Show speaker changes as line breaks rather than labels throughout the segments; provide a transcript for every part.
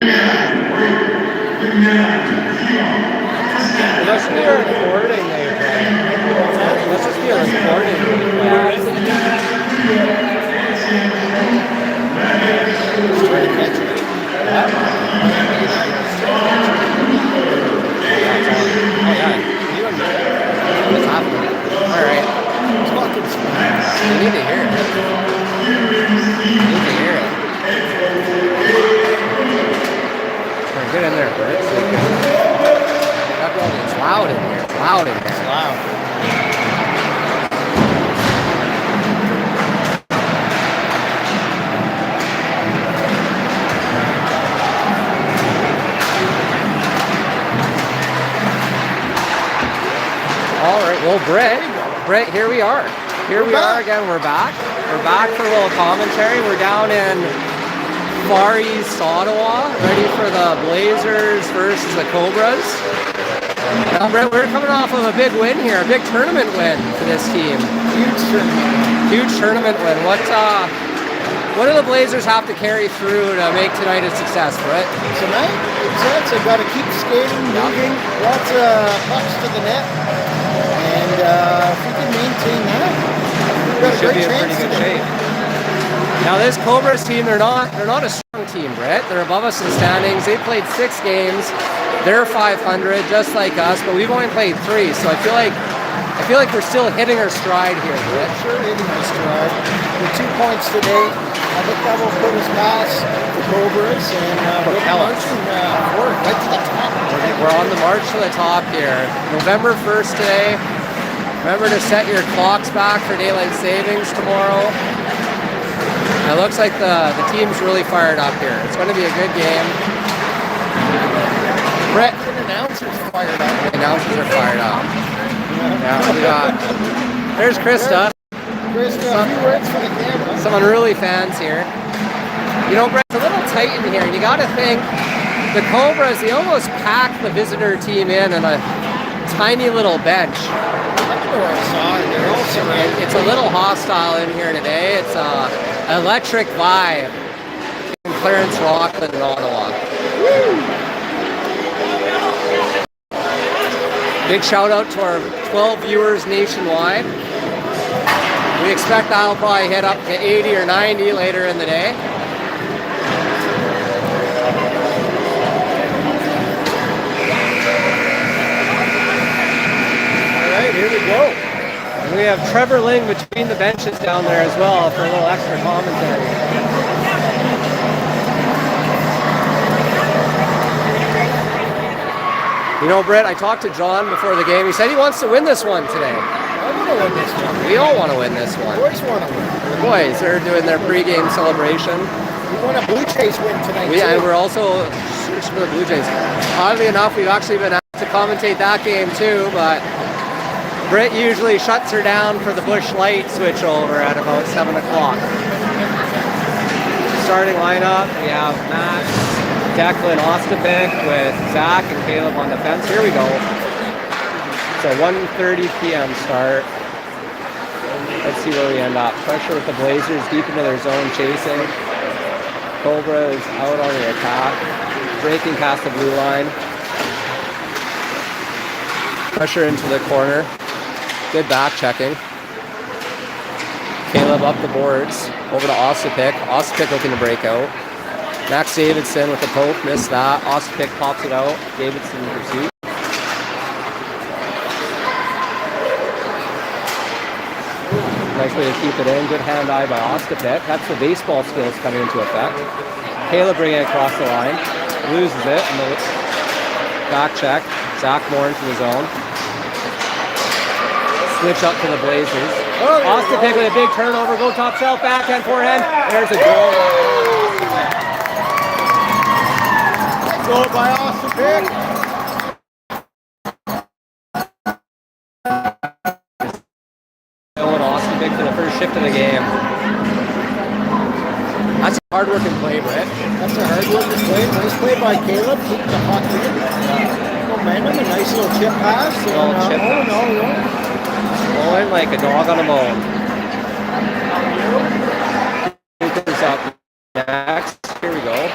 Let's be a recording there, Brad. Let's just be a recording. Oh yeah. You and me. What's happening? Alright. You need to hear it. You need to hear it. Alright, get in there, Bert. It's loud in here. It's loud in here. It's loud. All right, well, Brett, here we are. Here we are again. We're back. We're back for a little commentary. We're down in Far East Ottawa, ready for the Blazers versus the Cobras. Brett, we're coming off of a big win here, a big tournament win for this team. Huge tournament win. What do the Blazers have to carry through to make tonight a success, Brett?
Tonight, they've got to keep skating, moving, lots of pucks to the net, and if we can maintain that, we've got a great chance. Pretty good shape.
Now this Cobras team, they're not a strong team, Brett. They're above us in standings. They played 6 games. They're 500, just like us, but we've only played 3. So I feel like we're still hitting our stride here, Brett.
Sure, hitting our stride. With 2 points today, I think that will put us past the Cobras and we're marching forward right to the top.
We're on the march to the top here. November 1st today. Remember to set your clocks back for daylight savings tomorrow. It looks like the team's really fired up here. It's going to be a good game. Brett.
The announcers fired up.
The announcers are fired up. Yeah, we got. There's Krista.
Krista, a few words for the camera.
Some unruly fans here. You know, Brett, it's a little tight in here. You got to think the Cobras, they almost packed the visitor team in a tiny little bench. It's a little hostile in here today. It's an electric vibe in Clarence, Rockland, and Ottawa. Woo! Big shout out to our 12 viewers nationwide. We expect that'll probably hit up to 80 or 90 later in the day. All right, here we go. And we have Trevor Ling between the benches down there as well for a little extra commentary. You know, Brett, I talked to John before the game. He said he wants to win this one today.
I want to win this one.
We all want to win this one.
The boys want to win.
The boys, they're doing their pregame celebration.
We want a Blue Jays win tonight, too.
And we're also searching for the Blue Jays. Oddly enough, we've actually been asked to commentate that game, too, but Britt usually shuts her down for the Busch Light switchover at about 7 o'clock. Starting lineup, we have Matt, Declan Ostapik with Zach and Caleb on defense. Here we go. It's a 1:30 p.m. start. Let's see where we end up. Pressure with the Blazers deep into their zone chasing. Cobra is out on the attack. Breaking past the blue line. Pressure into the corner. Good back checking. Caleb up the boards. Over to Ostapik. Ostapik looking to break out. Max Davidson with the poke, missed that. Ostapik pops it out. Davidson in pursuit. Nice way to keep it in. Good hand-eye by Ostapik. That's the baseball skills coming into effect. Caleb bringing it across the line. Loses it in the back check. Zach more into the zone. Switch up to the Blazers. Ostapik with a big turnover. Go top shelf, backhand, forehand. There's a goal.
Goal by Ostapik.
Ostapik for the first shift of the game. That's a hard-working play, Brett.
That's a hard-working play. Nice play by Caleb. Keeping the puck in. Momentum. A nice little chip pass.
Going like a dog on a bone. Coopers up next. Here we go.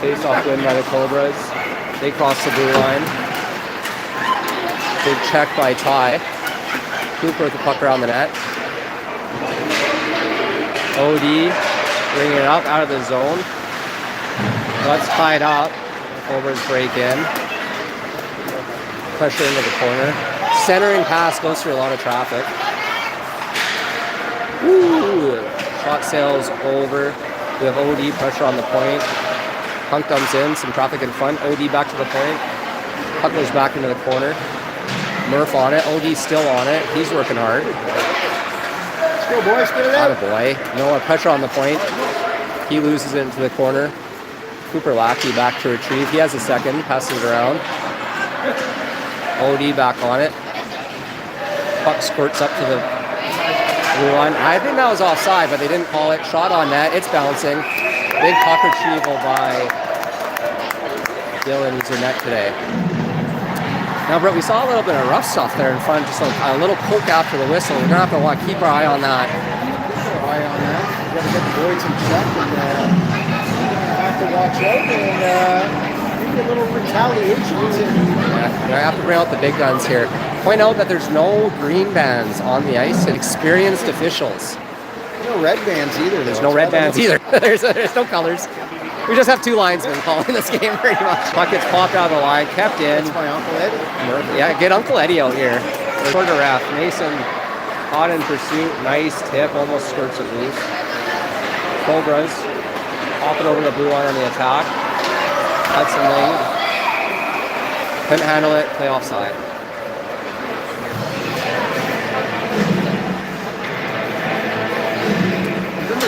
Face-off win by the Cobras. They cross the blue line. Big check by Ty. Cooper with the puck around the net. OD bringing it up out of the zone. That's tied up. Cobras break in. Pressure into the corner. Centering pass goes through a lot of traffic. Woo! Shot sails over. We have OD pressure on the point. Punk dumps in. Some traffic in front. OD back to the point. Puck goes back into the corner. Murph on it. OD still on it. He's working hard.
Let's go, boys. Get it out.
Attaboy. Noah pressure on the point. He loses it into the corner. Cooper Lackey back to retrieve. He has a second. Passes it around. OD back on it. Puck squirts up to the blue line. I think that was offside, but they didn't call it. Shot on net. It's bouncing. Big puck retrieval by Dylan, who's in net today. Now, Brett, we saw a little bit of rough stuff there in front, just like a little poke after the whistle. We're going to have to keep our eye on that.
Keep our eye on that. We've got to get the boys in check, and have to watch out, and maybe a little retaliation.
Yeah, I have to bring out the big guns here. Point out that there's no green bands on the ice. Experienced officials.
No red bands either.
There's no red bands either. there's no colors. We just have two linesmen calling this game pretty much. Puck gets popped out of the line, kept in.
That's my Uncle Eddie.
Yeah, get Uncle Eddie out here. Quarter ref. Mason hot in pursuit. Nice tip. Almost skirts it loose. Cobras pop it over the blue line on the attack. Hudson Lane. Couldn't handle it. Play offside.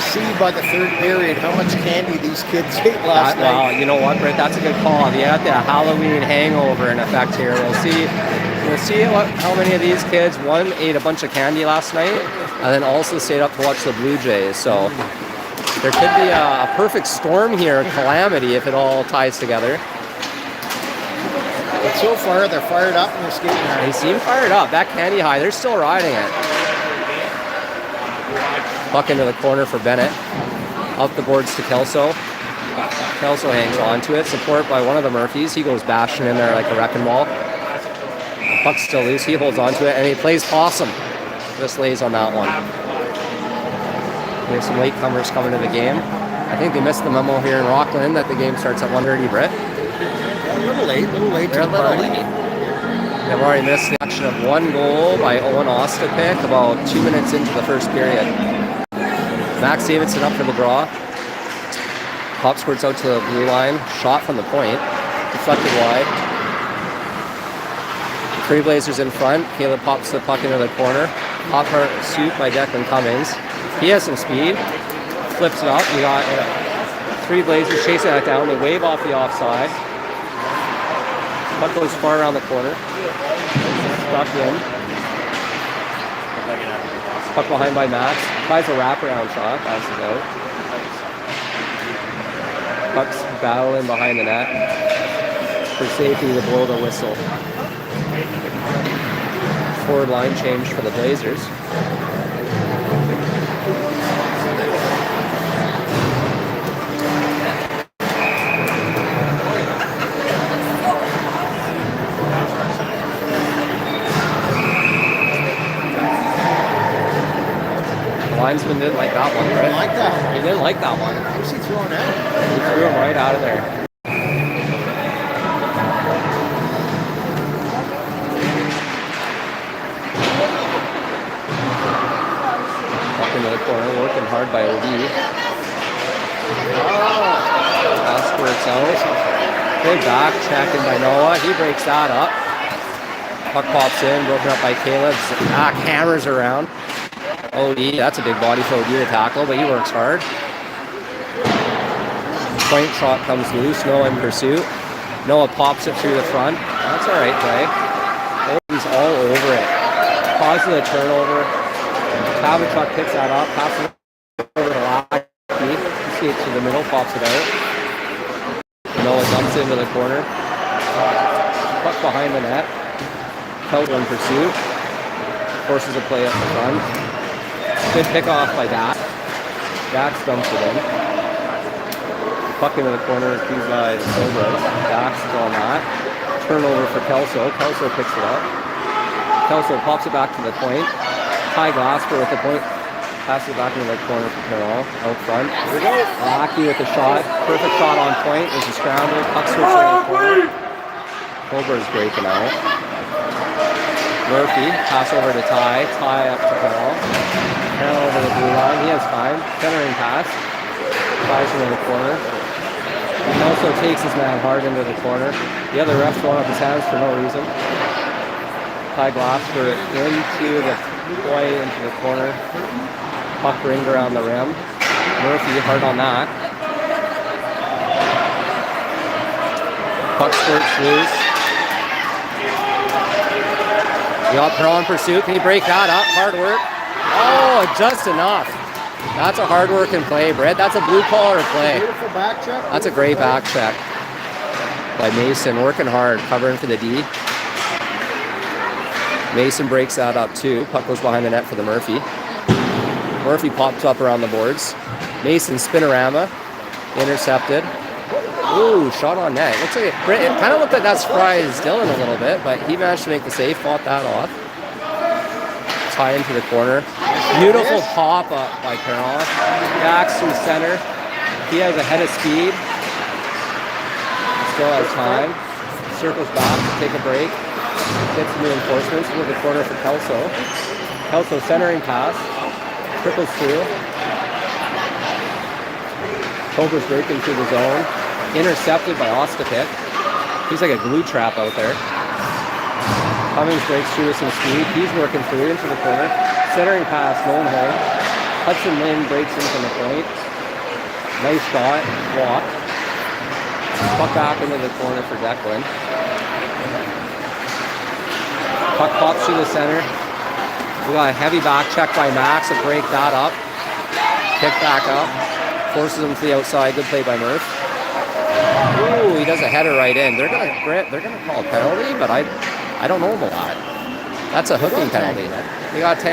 See by the third period how much candy these kids ate last night.
Well, you know what, Britt? That's a good call. You have the Halloween hangover in effect here. We'll see how many of these kids, one, ate a bunch of candy last night, and then also stayed up to watch the Blue Jays. So there could be a perfect storm here, a calamity, if it all ties together.
But so far, they're fired up and they're skating hard.
They seem fired up. That candy high, they're still riding it. Puck into the corner for Bennett. Up the boards to Kelso. Kelso hangs on to it. Support by one of the Murphys. He goes bashing in there like a wrecking ball. Puck's still loose. He holds on to it, and he plays possum. Just lays on that one. We have some latecomers coming to the game. I think they missed the memo here in Rockland that the game starts at 1:30, Britt.
A little late
They're
to the party.
They've already missed the action of one goal by Owen Ostapic about 2 minutes into the first period. Max Davidson up for the draw. Pop squirts out to the blue line. Shot from the point. Deflected wide. Trailblazers in front. Caleb pops the puck into the corner. Pop pursuit by Declan Cummings. He has some speed. Flips it up. We got three Blazers chasing that down. They wave off the offside. Puck goes far around the corner. Stuck in. Puck behind by Max. Tries a wraparound shot. Passes out. Puck's battling behind the net. For safety to blow the whistle. Forward line change for the Blazers. Linesman didn't like that one, right?
Like that.
He didn't like that one.
Who's he throwing out?
He threw him right out of there. Up into the corner, working hard by OD. Pass squirts out. Good back checking by Noah. He breaks that up. Puck pops in, broken up by Caleb. Hammers around. OD, that's a big body for OD to tackle, but he works hard. Point shot comes loose, Noah in pursuit. Noah pops it through the front. That's all right play. OD's all over it. Causes a turnover. Kavachuk picks that up, passes it over to Lackey. Skates to the middle, pops it out. Noah dumps into the corner. Puck behind the net. Kelder in pursuit. Forces a play up the front. Good pick off by Dax. Dax dumps it in. Puck into the corner, accused by the Cobras. Dax is on that. Turnover for Kelso. Kelso picks it up. Kelso pops it back to the point. Ty Glasper with the point. Passes it back into the corner for Carroll. Out front. Here we go. Lackey with the shot. Perfect shot on point. There's a scramble. Puck switch in the corner. Cobras breaking out. Murphy. Pass over to Ty. Ty up to Carroll. Carroll over the blue line. He has time. Centering pass. Flies into the corner. He also takes his man hard into the corner. The other ref's throwing up his hands for no reason. Ty Glasper into the play into the corner. Puck ringed around the rim. Murphy hard on that. Puck squirts loose. We got Pearl in pursuit. Can he break that up? Hard work. Oh, just enough. That's a hard working play, Brett. That's a blue collar play.
Beautiful back check.
That's a great back check by Mason. Working hard, covering for the D. Mason breaks that up too. Puck goes behind the net for the Murphy. Murphy pops up around the boards. Mason spinorama. Intercepted. Ooh, shot on net. Looks like it kind of looked like that surprised Dylan a little bit, but he managed to make the save, fought that off. Tie into the corner. Beautiful pop up by Carroll. Dax through center. He has a head of speed. Still has time. Circles back to take a break. Gets some reinforcements into the corner for Kelso. Kelso centering pass. Triples through. Cobras breaking through the zone. Intercepted by Ostapik. He's like a glue trap out there. Cummings breaks through with some speed. He's working through into the corner. Centering pass, Nolan Hole. Hudson Lynn breaks in from the point. Nice shot. Walk. Puck back into the corner for Declan. Puck pops through the center. We got a heavy back check by Max to break that up. Pick back up. Forces him to the outside. Good play by Murph. Ooh, he does a header right in. They're gonna call a penalty, but I don't know about that. That's a hooking penalty. They got 10.